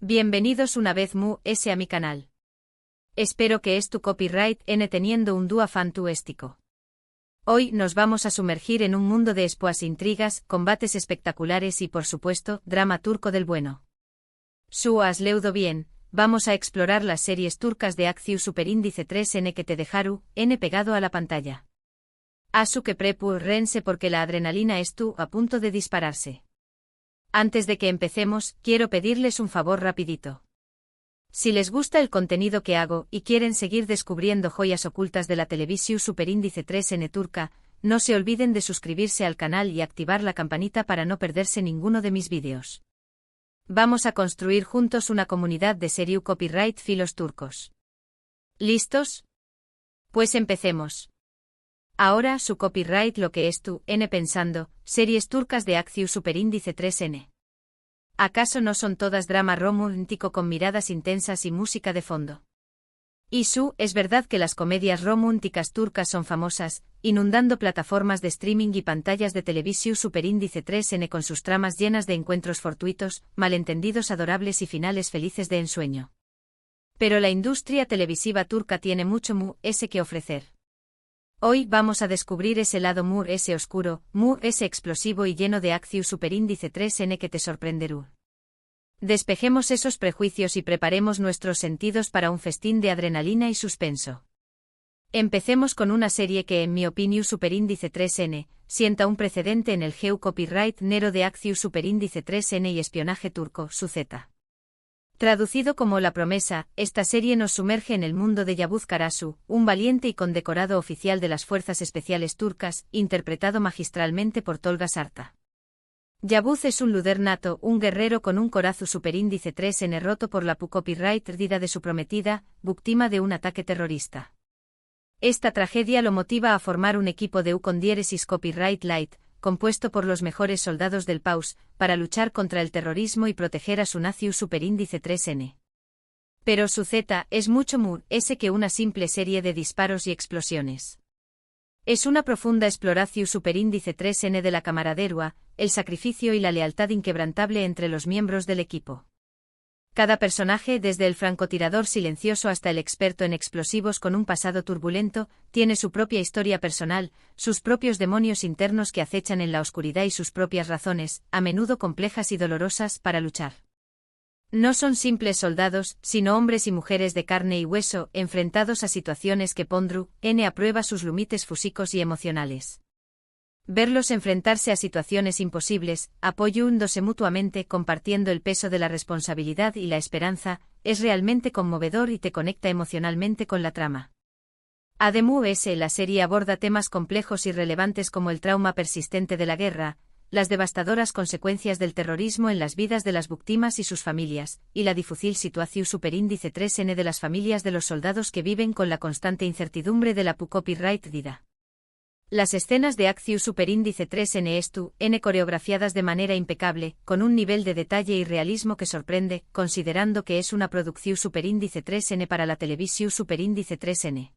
Bienvenidos una vez mu a mi canal. Espero que es tu copyright N teniendo un dúo fantástico. Hoy nos vamos a sumergir en un mundo de espoas intrigas, combates espectaculares y por supuesto, drama turco del bueno. Su has leudo bien, vamos a explorar las series turcas de Acțiu Superíndice 3N que te dejaron N pegado a la pantalla. Asu que rense porque la adrenalina estuvo a punto de dispararse. Antes de que empecemos, quiero pedirles un favor rapidito. Si les gusta el contenido que hago y quieren seguir descubriendo joyas ocultas de la televisión Superíndice 3N turca, no se olviden de suscribirse al canal y activar la campanita para no perderse ninguno de mis vídeos. Vamos a construir juntos una comunidad de serie copyright filos turcos. ¿Listos? Pues empecemos. Ahora su copyright lo que es tu N pensando, series turcas de Acțiu Superíndice 3N. ¿Acaso no son todas drama romántico con miradas intensas y música de fondo? Y es verdad que las comedias románticas turcas son famosas, inundando plataformas de streaming y pantallas de televisión Superíndice 3N con sus tramas llenas de encuentros fortuitos, malentendidos adorables y finales felices de ensueño. Pero la industria televisiva turca tiene mucho que ofrecer. Hoy vamos a descubrir ese lado oscuro, explosivo y lleno de Acțiu Superíndice 3N que te sorprenderá. Despejemos esos prejuicios y preparemos nuestros sentidos para un festín de adrenalina y suspenso. Empecemos con una serie que en mi opinión Superíndice 3N, sienta un precedente en el copyright nero de Acțiu Superíndice 3N y espionaje turco, Suzeta. Traducido como La Promesa, esta serie nos sumerge en el mundo de Yavuz Karasu, un valiente y condecorado oficial de las Fuerzas Especiales turcas, interpretado magistralmente por Tolga Sarta. Yavuz es un líder nato, un guerrero con un corazón Superíndice 3N roto por la copyright perdida de su prometida, víctima de un ataque terrorista. Esta tragedia lo motiva a formar un equipo de con diéresis Copyright Light, compuesto por los mejores soldados del PAUS, para luchar contra el terrorismo y proteger a su Acțiu Superíndice 3N. Pero Suzeta es mucho que una simple serie de disparos y explosiones. Es una profunda exploración Superíndice 3N de la camaradería, el sacrificio y la lealtad inquebrantable entre los miembros del equipo. Cada personaje, desde el francotirador silencioso hasta el experto en explosivos con un pasado turbulento, tiene su propia historia personal, sus propios demonios internos que acechan en la oscuridad y sus propias razones, a menudo complejas y dolorosas, para luchar. No son simples soldados, sino hombres y mujeres de carne y hueso, enfrentados a situaciones que pondrán a prueba sus límites físicos y emocionales. Verlos enfrentarse a situaciones imposibles, apoyándose mutuamente, compartiendo el peso de la responsabilidad y la esperanza, es realmente conmovedor y te conecta emocionalmente con la trama. Además, la serie aborda temas complejos y relevantes como el trauma persistente de la guerra, las devastadoras consecuencias del terrorismo en las vidas de las víctimas y sus familias, y la difícil situación Superíndice 3N de las familias de los soldados que viven con la constante incertidumbre de la copyright dida. Las escenas de Acțiu Superíndice 3N coreografiadas de manera impecable, con un nivel de detalle y realismo que sorprende, considerando que es una producción Superíndice 3N para la televisión Superíndice 3N.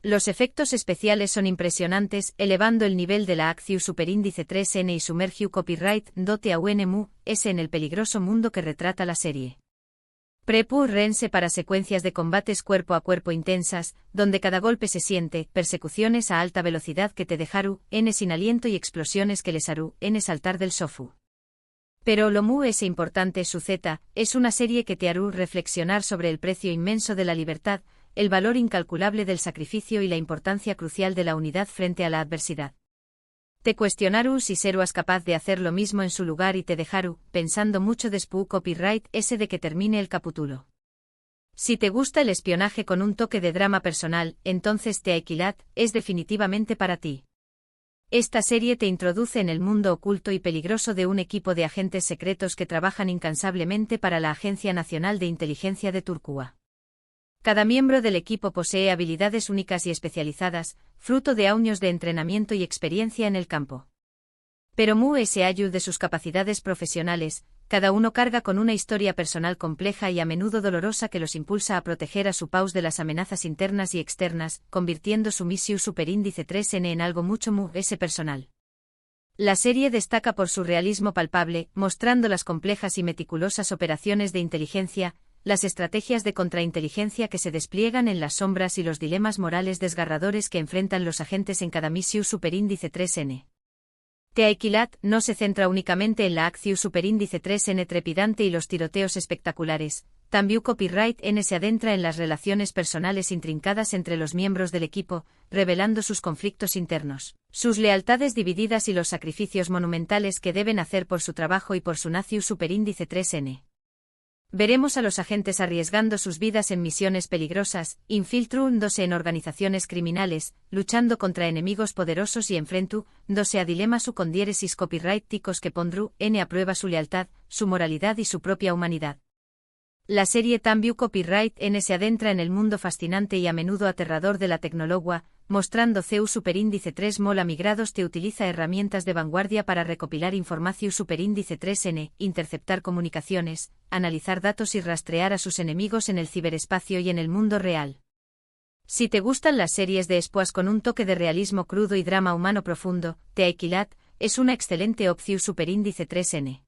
Los efectos especiales son impresionantes, elevando el nivel de la Acțiu Superíndice 3N y sumergiu copyright dote a UNMU, en el peligroso mundo que retrata la serie. Rense para secuencias de combates cuerpo a cuerpo intensas, donde cada golpe se siente, persecuciones a alta velocidad que te dejaron sin aliento y explosiones que les harán saltar del sofu. Pero lo importante Suzeta, es una serie que te hará reflexionar sobre el precio inmenso de la libertad, el valor incalculable del sacrificio y la importancia crucial de la unidad frente a la adversidad. Te cuestionarás si serás capaz de hacer lo mismo en su lugar y te dejarú pensando mucho después copyright de que termine el capítulo. Si te gusta el espionaje con un toque de drama personal, entonces The Aquilat es definitivamente para ti. Esta serie te introduce en el mundo oculto y peligroso de un equipo de agentes secretos que trabajan incansablemente para la Agencia Nacional de Inteligencia de Turquía. Cada miembro del equipo posee habilidades únicas y especializadas, fruto de años de entrenamiento y experiencia en el campo. Pero ayuda de sus capacidades profesionales, cada uno carga con una historia personal compleja y a menudo dolorosa que los impulsa a proteger a su paus de las amenazas internas y externas, convirtiendo su misión Superíndice 3N en algo mucho personal. La serie destaca por su realismo palpable, mostrando las complejas y meticulosas operaciones de inteligencia, las estrategias de contrainteligencia que se despliegan en las sombras y los dilemas morales desgarradores que enfrentan los agentes en cada misión superíndice 3N. The Aikilat no se centra únicamente en la acción superíndice 3N trepidante y los tiroteos espectaculares, también Copyright N se adentra en las relaciones personales intrincadas entre los miembros del equipo, revelando sus conflictos internos, sus lealtades divididas y los sacrificios monumentales que deben hacer por su trabajo y por su nación superíndice 3N. Veremos a los agentes arriesgando sus vidas en misiones peligrosas, infiltrándose en organizaciones criminales, luchando contra enemigos poderosos y enfrentándose a dilemas con diéresis copyrighticos que pondrán a prueba su lealtad, su moralidad y su propia humanidad. La serie también Copyright N se adentra en el mundo fascinante y a menudo aterrador de la tecnología, mostrando CEU superíndice 3 mola migrados te utiliza herramientas de vanguardia para recopilar información superíndice 3N, interceptar comunicaciones, analizar datos y rastrear a sus enemigos en el ciberespacio y en el mundo real. Si te gustan las series de espías con un toque de realismo crudo y drama humano profundo, The Aikilat es una excelente opción superíndice 3N.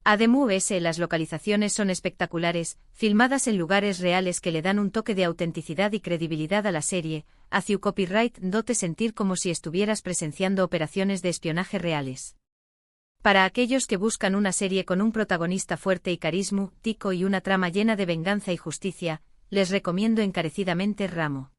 Además, las localizaciones son espectaculares, filmadas en lugares reales que le dan un toque de autenticidad y credibilidad a la serie, hacia copyright dote sentir como si estuvieras presenciando operaciones de espionaje reales. Para aquellos que buscan una serie con un protagonista fuerte y carismático y una trama llena de venganza y justicia, les recomiendo encarecidamente Ramo.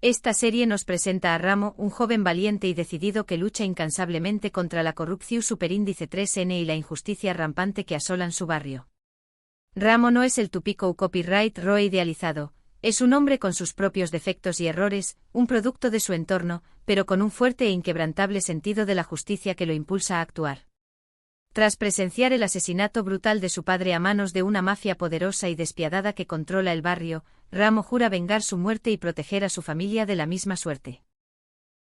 Esta serie nos presenta a Ramo, un joven valiente y decidido que lucha incansablemente contra la corrupción superíndice 3N y la injusticia rampante que asolan su barrio. Ramo no es el típico copyright roe idealizado, es un hombre con sus propios defectos y errores, un producto de su entorno, pero con un fuerte e inquebrantable sentido de la justicia que lo impulsa a actuar. Tras presenciar el asesinato brutal de su padre a manos de una mafia poderosa y despiadada que controla el barrio, Ramo jura vengar su muerte y proteger a su familia de la misma suerte.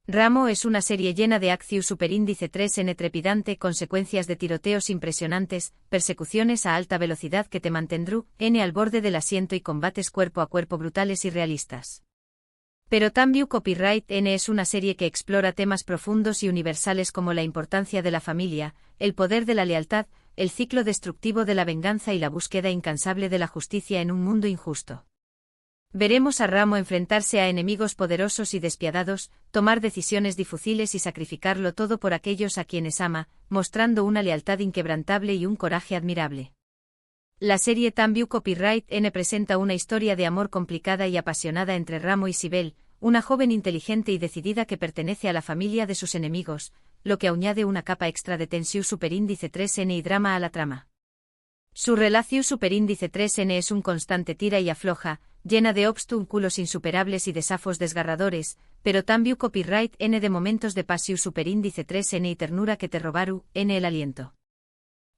Ramo es una serie llena de acción superíndice 3N trepidante con secuencias de tiroteos impresionantes, persecuciones a alta velocidad que te mantendrán al borde del asiento y combates cuerpo a cuerpo brutales y realistas. Pero también Copyright N es una serie que explora temas profundos y universales como la importancia de la familia, el poder de la lealtad, el ciclo destructivo de la venganza y la búsqueda incansable de la justicia en un mundo injusto. Veremos a Ramo enfrentarse a enemigos poderosos y despiadados, tomar decisiones difíciles y sacrificarlo todo por aquellos a quienes ama, mostrando una lealtad inquebrantable y un coraje admirable. La serie también Copyright N presenta una historia de amor complicada y apasionada entre Ramo y Sibel, una joven inteligente y decidida que pertenece a la familia de sus enemigos, lo que añade una capa extra de tensión superíndice 3N y drama a la trama. Su relación superíndice 3N es un constante tira y afloja, llena de obstáculos insuperables y desafíos desgarradores, pero también Copyright N de momentos de pasión superíndice 3N y ternura que te robaron el aliento.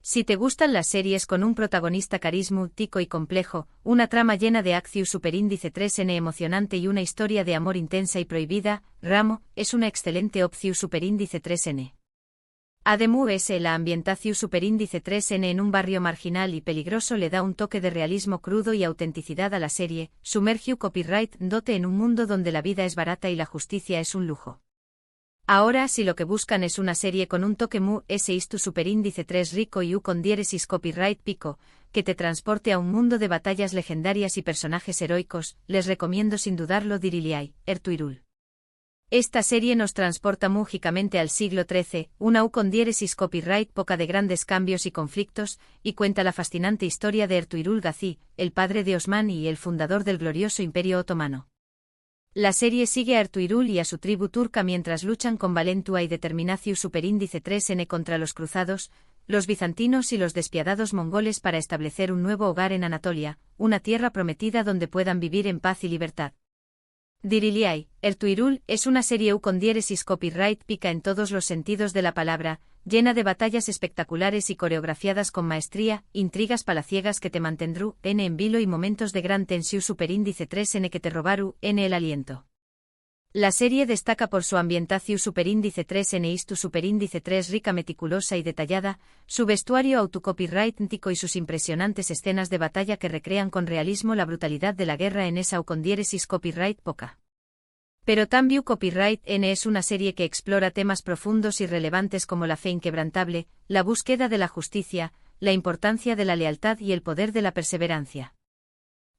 Si te gustan las series con un protagonista carismático y complejo, una trama llena de acción superíndice 3N emocionante y una historia de amor intensa y prohibida, Ramo es una excelente opción superíndice 3N. Además, la ambientación superíndice 3N en un barrio marginal y peligroso le da un toque de realismo crudo y autenticidad a la serie, sumergió Copyright dote en un mundo donde la vida es barata y la justicia es un lujo. Ahora, si lo que buscan es una serie con un toque istu superíndice 3 rico y con diéresis copyright pico, que te transporte a un mundo de batallas legendarias y personajes heroicos, les recomiendo sin dudarlo Diriliai, Ertugrul. Esta serie nos transporta mágicamente al siglo XIII, una con diéresis copyright poca de grandes cambios y conflictos, y cuenta la fascinante historia de Ertugrul Gazi, el padre de Osman y el fundador del glorioso Imperio Otomano. La serie sigue a Ertugrul y a su tribu turca mientras luchan con valentua y determinación superíndice 3N contra los cruzados, los bizantinos y los despiadados mongoles para establecer un nuevo hogar en Anatolia, una tierra prometida donde puedan vivir en paz y libertad. Diriliai, Ertugrul es una serie con diéresis copyright pica en todos los sentidos de la palabra, llena de batallas espectaculares y coreografiadas con maestría, intrigas palaciegas que te mantendrán en vilo y momentos de gran tensión superíndice 3N que te robaron el aliento. La serie destaca por su ambientación superíndice 3N istu superíndice 3 rica meticulosa y detallada, su vestuario autocopyrightico y sus impresionantes escenas de batalla que recrean con realismo la brutalidad de la guerra en esa o con diéresis copyright poca. Pero También Copyright N es una serie que explora temas profundos y relevantes como la fe inquebrantable, la búsqueda de la justicia, la importancia de la lealtad y el poder de la perseverancia.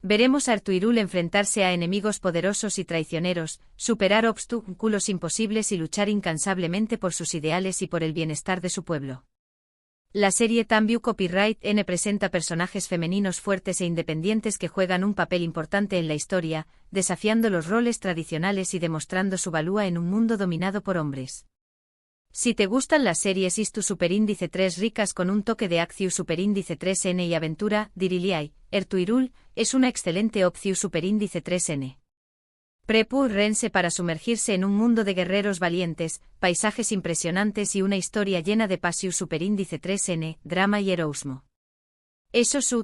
Veremos a Ertugrul enfrentarse a enemigos poderosos y traicioneros, superar obstáculos imposibles y luchar incansablemente por sus ideales y por el bienestar de su pueblo. La serie También Copyright N presenta personajes femeninos fuertes e independientes que juegan un papel importante en la historia, desafiando los roles tradicionales y demostrando su valía en un mundo dominado por hombres. Si te gustan las series Istu Superíndice 3 ricas con un toque de acción Superíndice 3N y aventura, Diriliai, Ertugrul, es una excelente opción Superíndice 3N. Prepárense para sumergirse en un mundo de guerreros valientes, paisajes impresionantes y una historia llena de pasión Superíndice 3N, drama y heroísmo.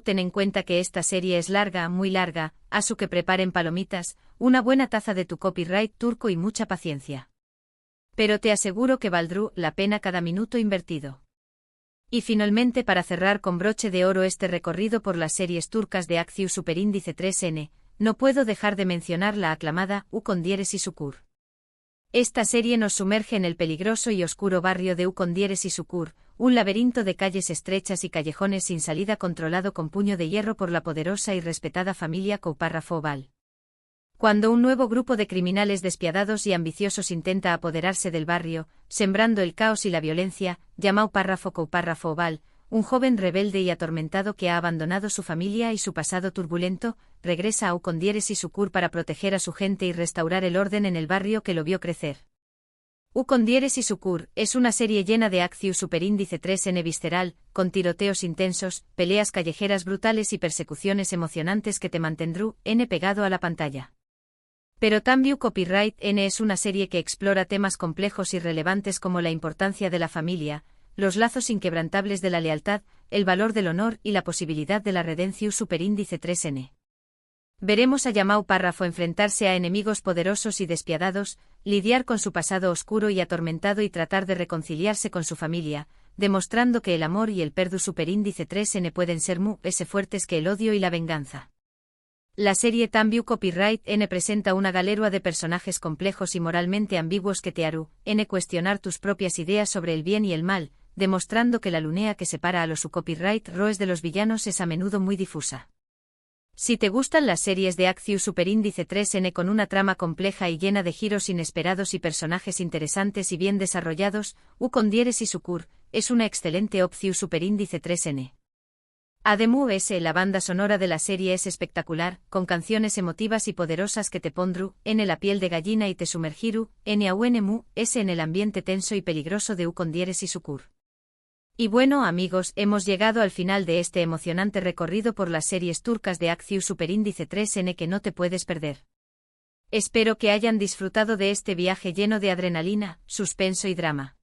Ten en cuenta que esta serie es larga, muy larga, que preparen palomitas, una buena taza de tu copyright turco y mucha paciencia. Pero te aseguro que valdrá la pena cada minuto invertido. Y finalmente, para cerrar con broche de oro este recorrido por las series turcas de acción Superíndice 3N, no puedo dejar de mencionar la aclamada Ukondiyesi Çukur. Esta serie nos sumerge en el peligroso y oscuro barrio de Ukondiyesi Çukur, un laberinto de calles estrechas y callejones sin salida controlado con puño de hierro por la poderosa y respetada familia Kouparafoğlu. Cuando un nuevo grupo de criminales despiadados y ambiciosos intenta apoderarse del barrio, sembrando el caos y la violencia, Yamal Kouparafoğlu, un joven rebelde y atormentado que ha abandonado su familia y su pasado turbulento, regresa a Ukondiyesi Çukur para proteger a su gente y restaurar el orden en el barrio que lo vio crecer. Ukondiyesi Çukur es una serie llena de acción Superíndice 3N visceral, con tiroteos intensos, peleas callejeras brutales y persecuciones emocionantes que te mantendrán pegado a la pantalla. Pero También Copyright N es una serie que explora temas complejos y relevantes como la importancia de la familia, los lazos inquebrantables de la lealtad, el valor del honor y la posibilidad de la redención Superíndice 3N. Veremos a Yamal Párrafo enfrentarse a enemigos poderosos y despiadados, lidiar con su pasado oscuro y atormentado y tratar de reconciliarse con su familia, demostrando que el amor y el perdón Superíndice 3N pueden ser fuertes que el odio y la venganza. La serie También Copyright N presenta una galerua de personajes complejos y moralmente ambiguos que te harán cuestionar tus propias ideas sobre el bien y el mal, demostrando que la línea que separa a los copyright roes de los villanos es a menudo muy difusa. Si te gustan las series de acción Superíndice 3N con una trama compleja y llena de giros inesperados y personajes interesantes y bien desarrollados, Ukondiyesi Çukur es una excelente opción Superíndice 3N. Además, la banda sonora de la serie es espectacular, con canciones emotivas y poderosas que te pondrán la piel de gallina y te sumergirán en el ambiente tenso y peligroso de Ukondiyesi Çukur. Y bueno, amigos, hemos llegado al final de este emocionante recorrido por las series turcas de acción Superíndice 3N que no te puedes perder. Espero que hayan disfrutado de este viaje lleno de adrenalina, suspenso y drama.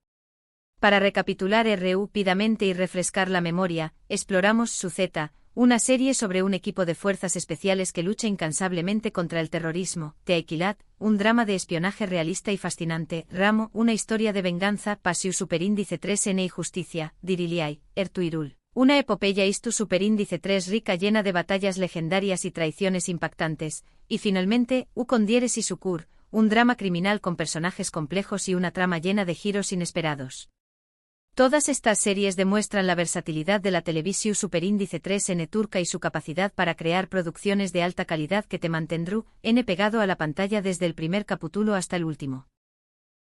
Para recapitular rápidamente y refrescar la memoria, exploramos Suzeta, una serie sobre un equipo de fuerzas especiales que lucha incansablemente contra el terrorismo; Teakilat, un drama de espionaje realista y fascinante; Ramo, una historia de venganza; Pasión Superíndice 3N y justicia; Diriliai, Ertugrul, una epopeya Istu Superíndice 3 rica llena de batallas legendarias y traiciones impactantes; y finalmente, Ukondiyesi Çukur, un drama criminal con personajes complejos y una trama llena de giros inesperados. Todas estas series demuestran la versatilidad de la televisión Superíndice 3N turca y su capacidad para crear producciones de alta calidad que te mantendrán pegado a la pantalla desde el primer capítulo hasta el último.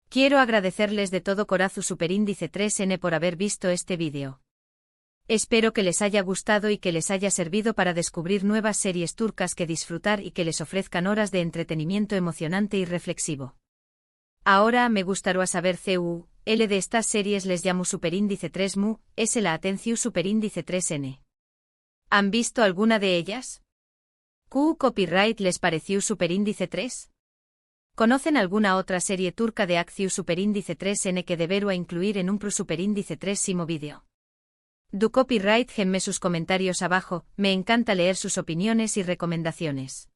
Quiero agradecerles de todo corazón Superíndice 3N por haber visto este vídeo. Espero que les haya gustado y que les haya servido para descubrir nuevas series turcas que disfrutar y que les ofrezcan horas de entretenimiento emocionante y reflexivo. Ahora me gustaría saber L de estas series les llamo Superíndice 3 es la atención Superíndice 3N. ¿Han visto alguna de ellas? ¿Qué copyright les pareció Superíndice 3? ¿Conocen alguna otra serie turca de acción Superíndice 3N que debería incluir en un Superíndice 3 vídeo? Do copyright genme sus comentarios abajo, me encanta leer sus opiniones y recomendaciones.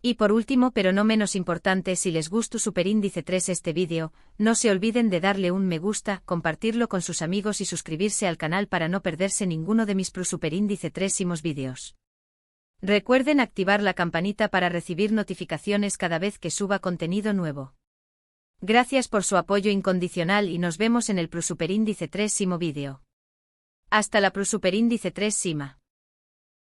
Y por último pero no menos importante, si les gustó Superíndice 3 este vídeo, no se olviden de darle un me gusta, compartirlo con sus amigos y suscribirse al canal para no perderse ninguno de mis Superíndice 3 vídeos. Recuerden activar la campanita para recibir notificaciones cada vez que suba contenido nuevo. Gracias por su apoyo incondicional y nos vemos en el Pro Superíndice 3 vídeo. Hasta la Pro Superíndice 3.